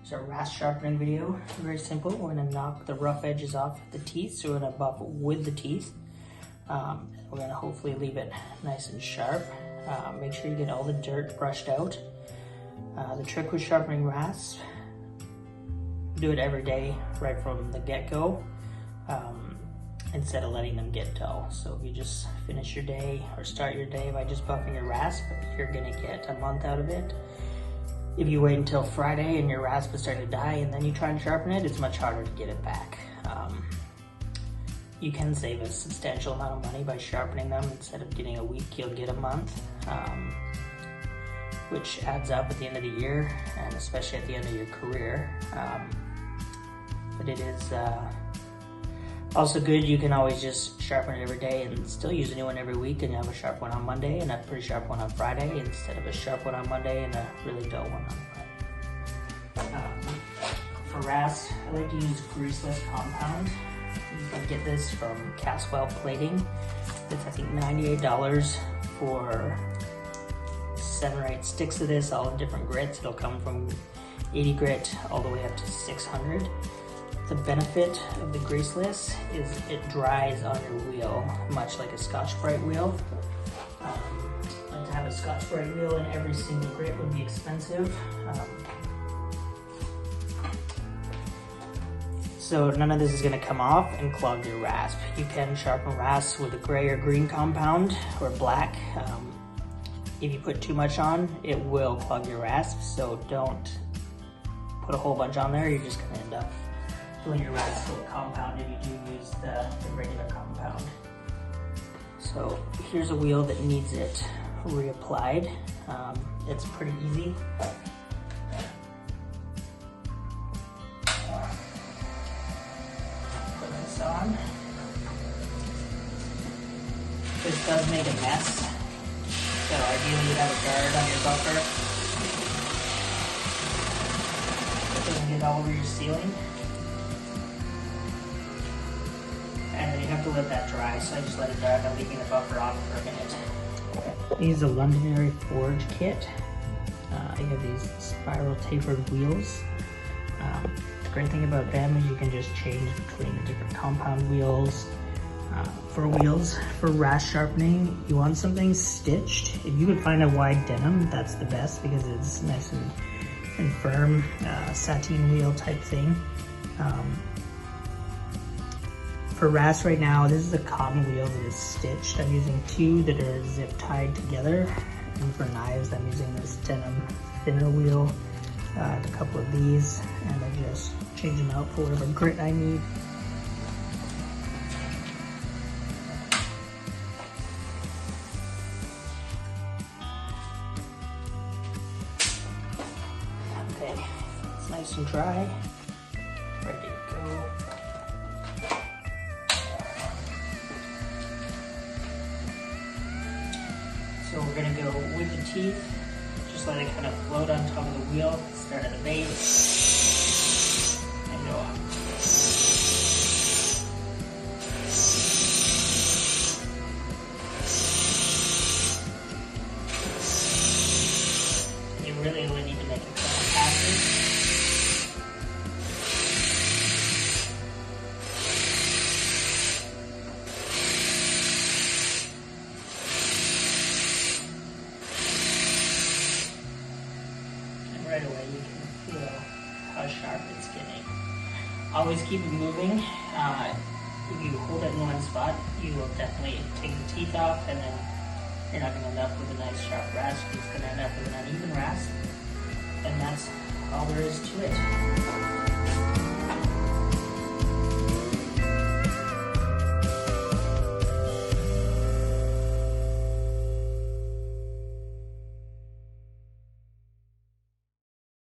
It's a rasp sharpening video. Very simple. We're gonna knock the rough edges off the teeth, so we're gonna buff with the teeth. We're gonna hopefully leave it nice and sharp. Make sure you get all the dirt brushed out. The trick with sharpening rasp, do it every day right from the get-go, instead of letting them get dull. So if you just finish your day or start your day by just buffing your rasp, you're gonna get a month out of it. If you wait until Friday and your rasp is starting to die and then you try and sharpen it, it's much harder to get it back. You can save a substantial amount of money by sharpening them. Instead of getting a week, you'll get a month, which adds up at the end of the year and especially at the end of your career. But it is also good. You can always just sharpen it every day and still use a new one every week, and you have a sharp one on Monday and a pretty sharp one on Friday instead of a sharp one on Monday and a really dull one on Friday. For rasp, I like to use greaseless compound. You can get this from Caswell Plating. It's I think $98 for 7 or 8 sticks of this, all in different grits. It'll come from 80 grit all the way up to 600. The benefit of the greaseless is it dries on your wheel, much like a Scotch-Brite wheel. Like to have a Scotch-Brite wheel in every single grit would be expensive. So none of this is gonna come off and clog your rasp. You can sharpen rasp with a gray or green compound or black. If you put too much on, it will clog your rasp, so don't put a whole bunch on there. You're just gonna end up filling your rasp with compound if you do use the regular compound. So here's a wheel that needs it reapplied. It's pretty easy. Put this on. This does make a mess, so ideally you have a guard on your buffer. It doesn't get all over your ceiling. And then you have to let that dry, so I just let it dry by leaving the buffer on for a minute. These are the Londonderry Forge kit. I have these spiral tapered wheels. The great thing about them is you can just change between the different compound wheels. For rasp sharpening, you want something stitched. If you could find a wide denim, that's the best because it's nice and firm, sateen wheel type thing. For rasp right now, this is a cotton wheel that is stitched. I'm using 2 that are zip tied together. And for knives, I'm using this denim thinner wheel, a couple of these, and I just change them out for whatever grit I need. Okay, it's nice and dry, ready to go. So we're gonna go with the teeth, just let it kind of float on top of the wheel, start at the base, and go up. You really only need to make a couple passes. Right away you can feel how sharp it's getting. Always keep it moving. If you hold it in one spot, you will definitely take the teeth off, and then you're not going to end up with a nice sharp rasp. You're just going to end up with an uneven rasp, and that's all there is to it.